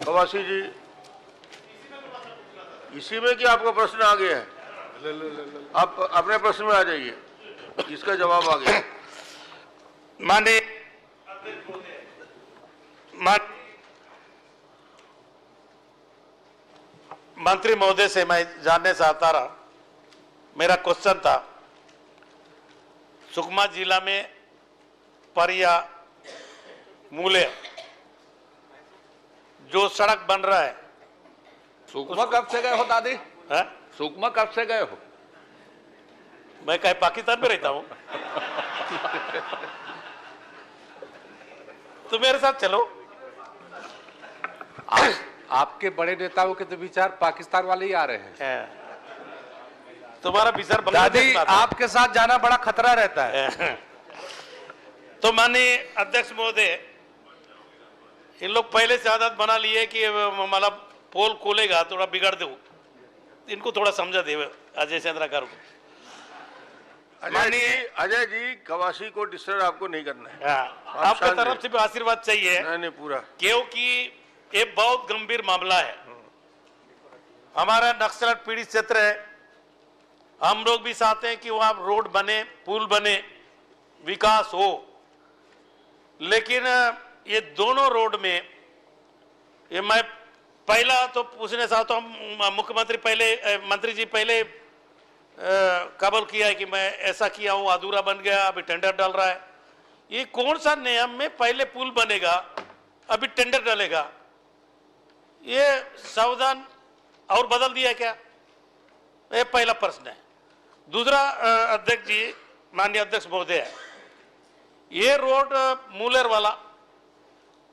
कवासी जी, इसी में कि आपका प्रश्न आ गया है? आप अपने प्रश्न में आ जाइए, इसका जवाब आ गया। माननीय मंत्री महोदय से मैं जानना चाहता रहा, मेरा क्वेश्चन था, सुकमा जिला में परिया मूले जो सड़क बन रहा है, सुकमा कब से गए हो दादी? है? सुकमा कब से गए हो? मैं कहीं पाकिस्तान में रहता हूं तो मेरे साथ चलो। आपके बड़े नेताओं के तो विचार पाकिस्तान वाले ही आ रहे हैं। तुम्हारा विचार दादी, आपके साथ जाना बड़ा खतरा रहता है। तो माननीय अध्यक्ष महोदय, इन लोग पहले से आदत बना लिए कि मतलब पोल खोलेगा थोड़ा बिगाड़ दो, इनको थोड़ा समझा दे अजय चंद्राकर को। अजय जी, कवासी को डिस्टर्ब आपको नहीं करना है। आपकी तरफ से भी आशीर्वाद चाहिए। नहीं पूरा, क्योंकि ये बहुत गंभीर मामला है। हमारा नक्सल पीड़ित क्षेत्र है, हम लोग भी चाहते हैं कि वहां रोड बने, पुल बने, विकास हो, लेकिन ये दोनों रोड में ये मैं पहला तो पूछना चाहता हूं, मुख्यमंत्री पहले, मंत्री जी पहले कबूल किया है कि मैं ऐसा किया हूं, अधूरा बन गया, अभी टेंडर डाल रहा है। ये कौन सा नियम में पहले पुल बनेगा अभी टेंडर डालेगा? ये सावधान और बदल दिया क्या? ये पहला प्रश्न है। दूसरा, अध्यक्ष जी, माननीय अध्यक्ष महोदय, ये रोड मूलेर वाला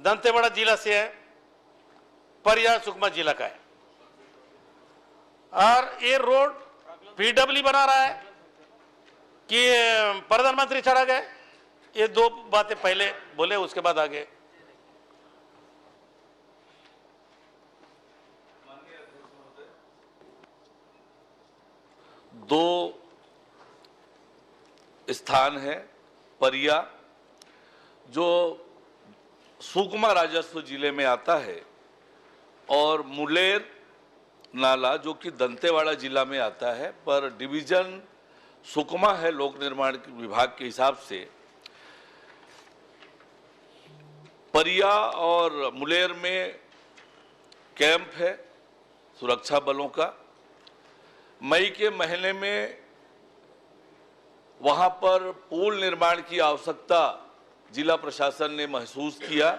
दंतेवाड़ा जिला से है, परिया सुकमा जिला का है, और ये रोड पीडब्ल्यू बना रहा है कि प्रधानमंत्री चढ़ा गए? ये दो बातें पहले बोले, उसके बाद आगे। दो स्थान है, परिया जो सुकमा राजस्व जिले में आता है, और मुलेर नाला जो कि दंतेवाड़ा जिला में आता है, पर डिवीजन सुकमा है लोक निर्माण विभाग के हिसाब से। परिया और मुलेर में कैंप है सुरक्षा बलों का। मई के महीने में वहां पर पुल निर्माण की आवश्यकता जिला प्रशासन ने महसूस किया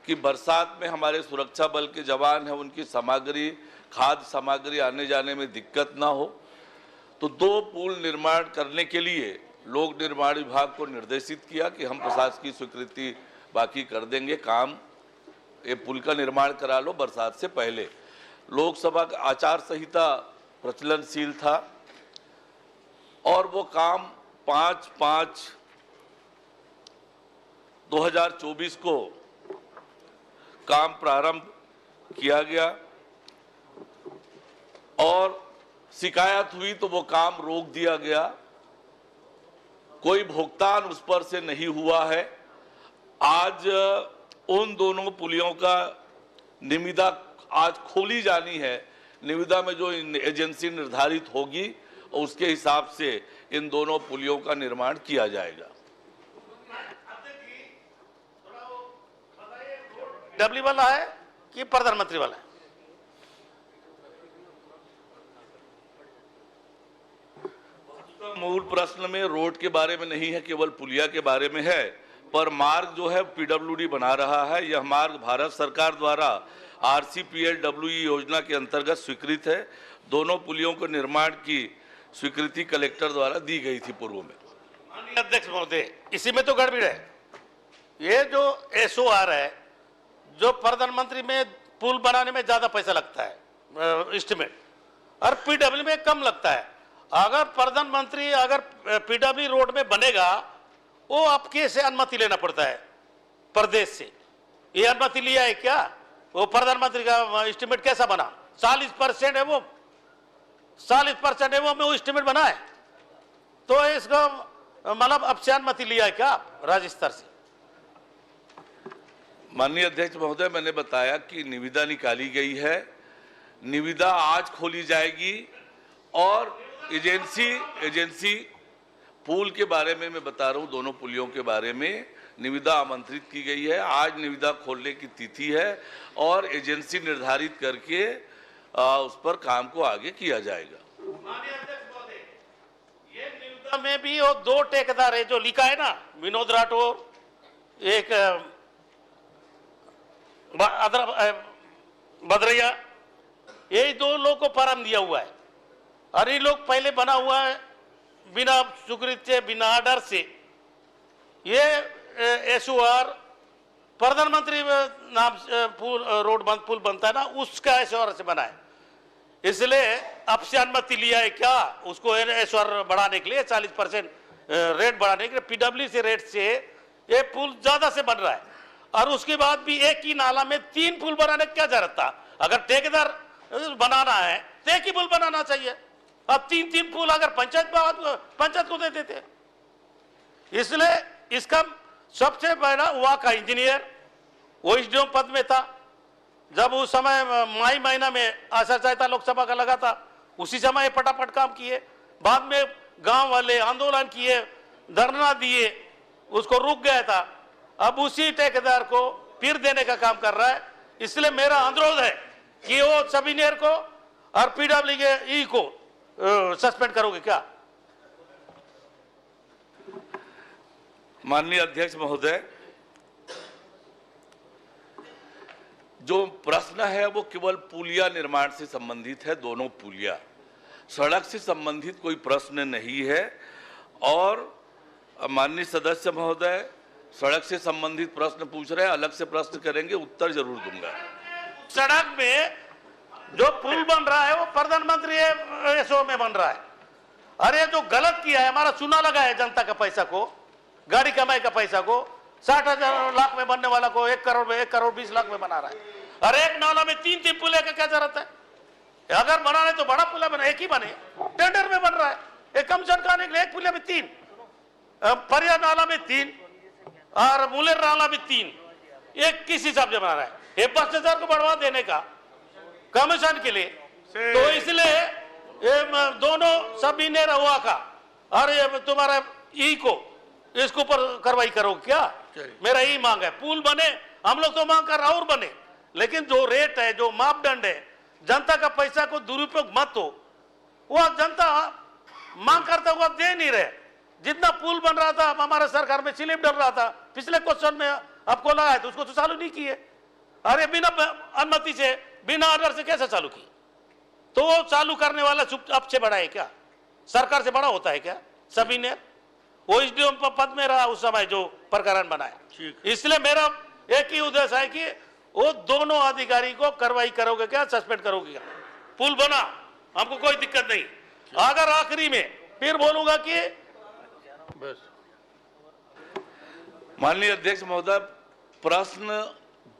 कि बरसात में हमारे सुरक्षा बल के जवान हैं, उनकी सामग्री, खाद्य सामग्री आने जाने में दिक्कत ना हो, तो दो पुल निर्माण करने के लिए लोक निर्माण विभाग को निर्देशित किया कि हम प्रशासकीय स्वीकृति बाकी कर देंगे, काम ये पुल का निर्माण करा लो बरसात से पहले। लोकसभा का आचार संहिता प्रचलनशील था और वो काम 5/5/2024 को काम प्रारंभ किया गया, और शिकायत हुई तो वो काम रोक दिया गया। कोई भुगतान उस पर से नहीं हुआ है। आज उन दोनों पुलियों का निविदा आज खोली जानी है। निविदा में जो एजेंसी निर्धारित होगी उसके हिसाब से इन दोनों पुलियों का निर्माण किया जाएगा। डब्ल्यू वाला है कि प्रधानमंत्री वाला है? मूल प्रश्न में रोड के बारे में नहीं है, केवल पुलिया के बारे में है, पर मार्ग जो है पीडब्ल्यूडी बना रहा है। यह मार्ग भारत सरकार द्वारा RCPLWE योजना के अंतर्गत स्वीकृत है। दोनों पुलियों को निर्माण की स्वीकृति कलेक्टर द्वारा दी गई थी पूर्व में। माननीय अध्यक्ष महोदय, इसी में तो गड़बड़ है। ये जो SOR है, जो प्रधानमंत्री में पुल बनाने में ज्यादा पैसा लगता है एस्टिमेट, और पीडब्ल्यू में कम लगता है। अगर प्रधानमंत्री अगर पीडब्ल्यू रोड में बनेगा, वो आपके से अनुमति लेना पड़ता है प्रदेश से। ये अनुमति लिया है क्या? वो प्रधानमंत्री का एस्टिमेट कैसा बना? 40% है वो, 40% है वो एस्टिमेट बना है, तो इसका मतलब अब से अनुमति लिया है क्या राज्य स्तर से? माननीय अध्यक्ष महोदय, मैंने बताया कि निविदा निकाली गई है। निविदा आज खोली जाएगी और एजेंसी पुल के बारे में मैं बता रहा हूं, दोनों पुलियों के बारे में निविदा आमंत्रित की गई है। आज निविदा खोलने की तिथि है और एजेंसी निर्धारित करके उस पर काम को आगे किया जाएगा। माननीय अध्यक्ष महोदय, ये निविदा में भी वो 2 ठेकेदार है जो लिखा है ना, विनोद राठौर, एक भद्रैया, यही 2 लोग को फॉर्म दिया हुआ है और ये लोग पहले बना हुआ है बिना स्वीकृति से, बिना आर्डर से। ये एसओआर प्रधानमंत्री नाम पुल बनता है ना, उसका एसओआर से बना है, इसलिए अब से अनुमति लिया है क्या उसको एसओआर बढ़ाने के लिए, 40% रेट बढ़ाने के लिए। पीडब्ल्यूडी रेट से ये पुल ज्यादा से बन रहा है और उसके बाद भी एक ही नाला में 3 पुल बनाने की क्या जरूरत था? अगर ठेकेदार बनाना है तो एक ही पुल बनाना चाहिए। अब 3 पुल अगर पंचायत को दे देते। इसलिए इसका सबसे पहला वहां का इंजीनियर वो एसडीएम पद में था जब उस समय मई महीना में आचार संहिता लोकसभा का लगा था, उसी समय फटाफट काम किए। बाद में गांव वाले आंदोलन किए, धरना दिए, उसको रुक गया था। अब उसी ठेकेदार को फिर देने का काम कर रहा है। इसलिए मेरा अनुरोध है कि वो सब इंजीनियर को और पीडब्ल्यूडी को सस्पेंड करोगे क्या? माननीय अध्यक्ष महोदय, जो प्रश्न है वो केवल पुलिया निर्माण से संबंधित है। दोनों पुलिया, सड़क से संबंधित कोई प्रश्न नहीं है। और माननीय सदस्य महोदय, सड़क से संबंधित प्रश्न पूछ रहे हैं, अलग से प्रश्न करेंगे, उत्तर जरूर दूंगा। सड़क में जो पुल बन रहा है वो प्रधानमंत्री एसओ में बन रहा है। अरे जो गलत किया है, हमारा चुना लगा है जनता का पैसा को, गाड़ी कमाई का पैसा को, 60,000 लाख में बनने वाला को 1 करोड़ में 1 करोड़ 20 लाख में बना रहा है। अरे एक नाला में 3 पुल का क्या जरूरत है? अगर बनाने तो बड़ा पुल बना, एक ही बने, टेंडर में बन रहा है। एक कम सरकार के लिए 1 पुल में 3, परिया नाला में 3 और मुलेर नाला में 3, एक किस हिसाब से बना रहा है? ये 5,000 को बढ़वा देने का कमीशन के लिए। तो इसलिए ये दोनों सब इंजीनियर हुआ का और ये तुम्हारा ई को इसके ऊपर कार्रवाई करो क्या? मेरा यही मांग है, पुल बने, हम लोग तो मांग कर और बने, लेकिन जो रेट है, जो मापदंड है, जनता का पैसा को दुरुपयोग मत हो। वह जनता मांग करता हुआ दे नहीं रहे। जितना पुल बन रहा था हमारे सरकार में स्लिप डल रहा था, पिछले क्वेश्चन में आपको लगा है तो उसको तो चालू नहीं किए। अरे बिना अनुमति से, बिना ऑर्डर से कैसे चालू की? तो वो चालू करने वाला चुपचाप से बड़ा है क्या? सरकार से बड़ा होता है क्या? सभी ने वो एसडीएम पद में रहा उस समय जो प्रकरण बनाया। इसलिए मेरा एक ही उद्देश्य है कि वो दोनों अधिकारी को कार्रवाई करोगे क्या, सस्पेंड करोगे क्या? पुल बना, हमको कोई दिक्कत नहीं। अगर आखिरी में फिर बोलूंगा कि बस। माननीय अध्यक्ष महोदय, प्रश्न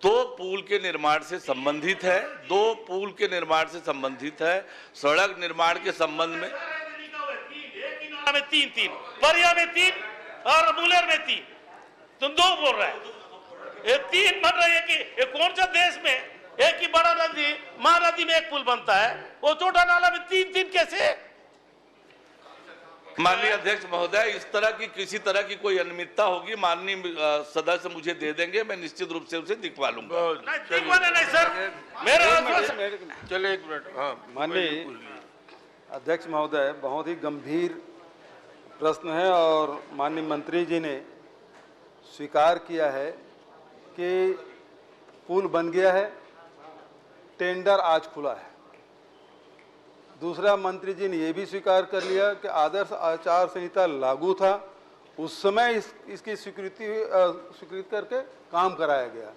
2 पुल के निर्माण से संबंधित है। 2 पुल के निर्माण से संबंधित है। सड़क निर्माण के संबंध में में 3, परिया में 3 और मुलेर में 3, तुम 2 बोल रहे हैं। ये 3 बन रही है कि ये कौन सा देश में एक ही बड़ा नदी, महानदी में 1 पुल बनता है, वो छोटा नाला में 3 कैसे? माननीय अध्यक्ष महोदय, इस तरह की किसी तरह की कोई अनियमितता होगी, माननीय सदस्य मुझे दे देंगे, मैं निश्चित रूप से उसे दिखवा लूंगा। नहीं सर, मेरा चलिए 1 मिनट। हाँ, माननीय अध्यक्ष महोदय, बहुत ही गंभीर प्रश्न है और माननीय मंत्री जी ने स्वीकार किया है कि पुल बन गया है, टेंडर आज खुला है। दूसरा, मंत्री जी ने यह भी स्वीकार कर लिया कि आदर्श आचार संहिता लागू था, उस समय इसकी स्वीकृति करके काम कराया गया।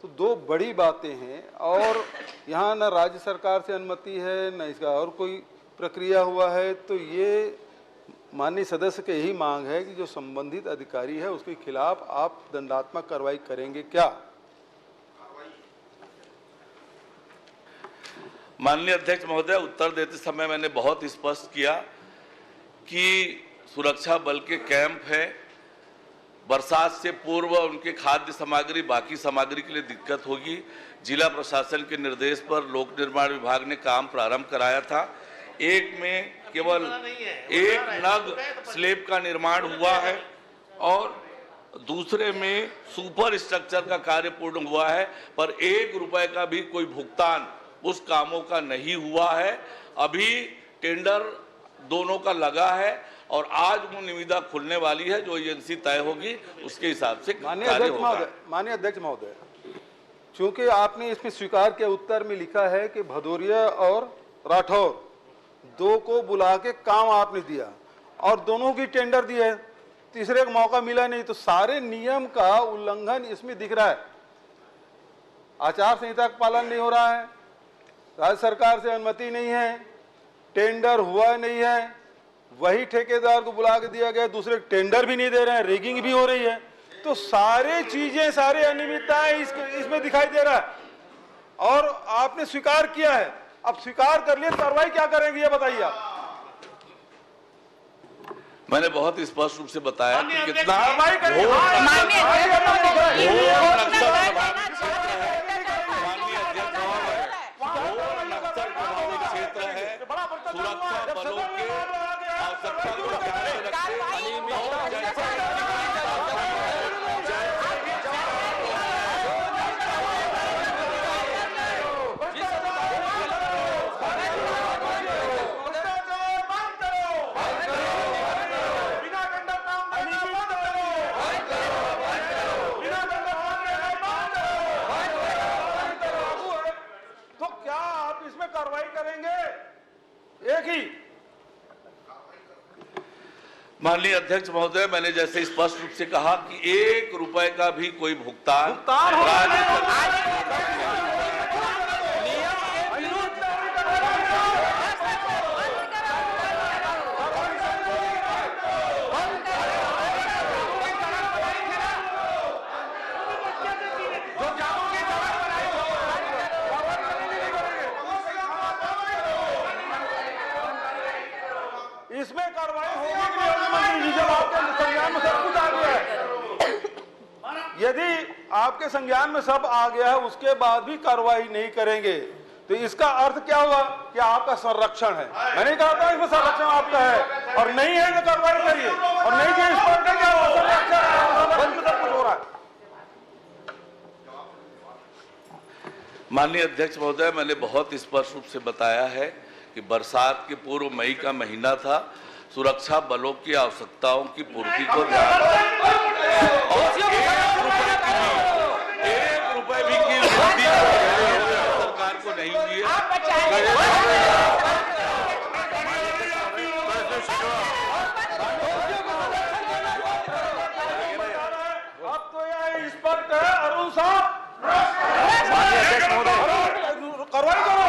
तो 2 बड़ी बातें हैं और यहाँ न राज्य सरकार से अनुमति है, न इसका और कोई प्रक्रिया हुआ है। तो ये माननीय सदस्य की यही मांग है कि जो संबंधित अधिकारी है उसके खिलाफ आप दंडात्मक कार्रवाई करेंगे क्या? माननीय अध्यक्ष महोदय, उत्तर देते समय मैंने बहुत स्पष्ट किया कि सुरक्षा बल के कैंप है, बरसात से पूर्व उनके खाद्य सामग्री बाकी सामग्री के लिए दिक्कत होगी। जिला प्रशासन के निर्देश पर लोक निर्माण विभाग ने काम प्रारंभ कराया था। एक में केवल एक नग स्लेब का निर्माण हुआ है और दूसरे में सुपर स्ट्रक्चर का कार्य पूर्ण हुआ है, पर 1 रुपए का भी कोई भुगतान उस कामों का नहीं हुआ है। अभी टेंडर दोनों का लगा है और आज वो निविदा खुलने वाली है, जो एजेंसी तय होगी उसके हिसाब से कार्य होगा। माननीय अध्यक्ष महोदय, चूंकि आपने इसमें स्वीकार के उत्तर में लिखा है कि भदौरिया और राठौर दो को बुला के काम आपने दिया और दोनों की टेंडर दी है, तीसरे का मौका मिला नहीं, तो सारे नियम का उल्लंघन इसमें दिख रहा है। आचार संहिता का पालन नहीं हो रहा है, राज्य सरकार से अनुमति नहीं है, टेंडर हुआ नहीं है, वही ठेकेदार को बुला के दिया गया, दूसरे टेंडर भी नहीं दे रहे हैं, रेगिंग भी हो रही है। तो सारे चीजें, सारे अनियमितताएं इसमें दिखाई दे रहा है और आपने स्वीकार किया है। अब स्वीकार कर लिए, कार्रवाई क्या करेंगे ये बताइए आप। मैंने बहुत स्पष्ट रूप से बताया कि कितना कार्रवाई करिए। क्षेत्र है, सुरक्षा बलों के आवश्यकता को ध्यान में रखते एक ही। माननीय अध्यक्ष महोदय, मैंने जैसे स्पष्ट रूप से कहा कि 1 रुपए का भी कोई भुगतान इसमें कार्रवाई होगी कि नहीं होगी मंत्री जी, जब आपके संज्ञान में सब कुछ आ गया है। यदि आपके संज्ञान में सब आ गया है उसके बाद भी कार्रवाई नहीं करेंगे तो इसका अर्थ क्या हुआ कि आपका संरक्षण है। मैं नहीं कहता इसमें संरक्षण आपका है और नहीं है तो कार्रवाई करिए और नहीं कि इस पर क्या संरक्षण सब कुछ हो रहा है। माननीय अध्यक्ष महोदय, मैंने बहुत स्पष्ट रूप से बताया है कि बरसात के पूर्व मई का महीना था, सुरक्षा बलों की आवश्यकताओं की पूर्ति को ध्यान और 1 रुपए भी की वृद्धि सरकार को नहीं हुई है। अब तो यह स्पष्ट है अरुण साहब, कार्रवाई करो।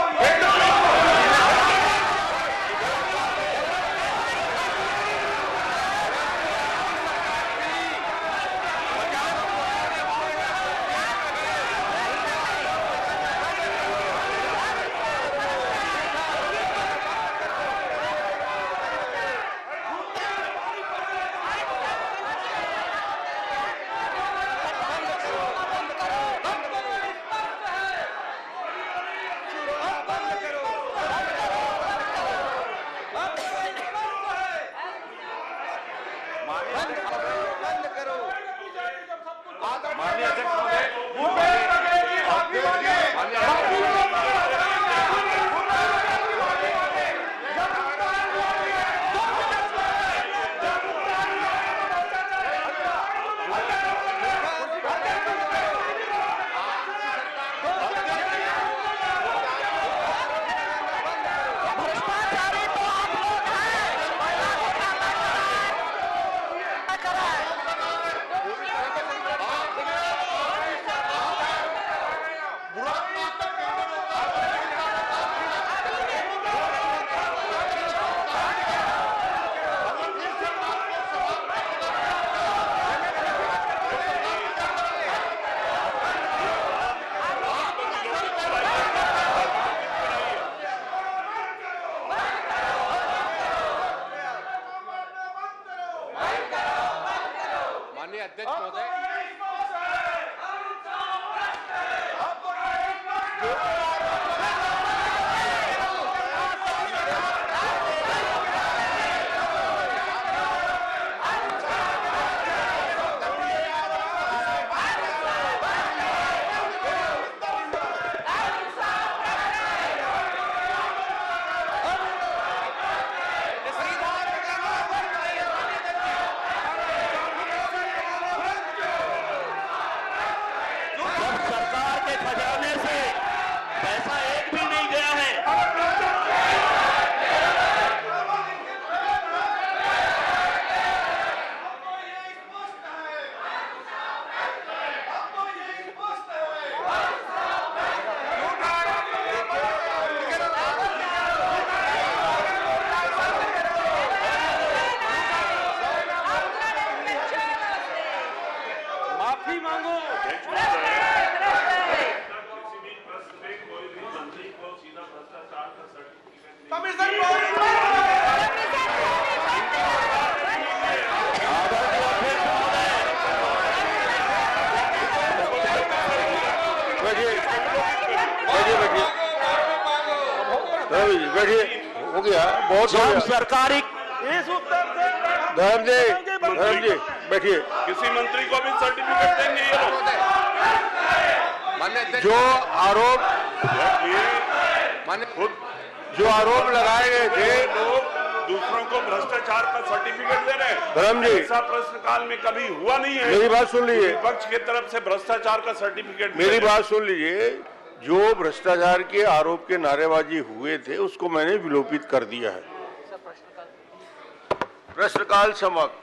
बैठिए, हो गया, बहुत हो गया। सरकारी धर्म जी बैठिए। किसी मंत्री को भी सर्टिफिकेट देंगे ये लोग। जो आरोप जो आरोप लगाए गए थे, लोग दूसरों को भ्रष्टाचार का सर्टिफिकेट दे रहे हैं। धर्म जी, ऐसा प्रश्नकाल में कभी हुआ नहीं है। मेरी बात सुन लीजिए, विपक्ष की तरफ से भ्रष्टाचार का सर्टिफिकेट मेरी बात सुन लीजिए। जो भ्रष्टाचार के आरोप के नारेबाजी हुए थे उसको मैंने विलोपित कर दिया है। प्रश्नकाल समाप्त।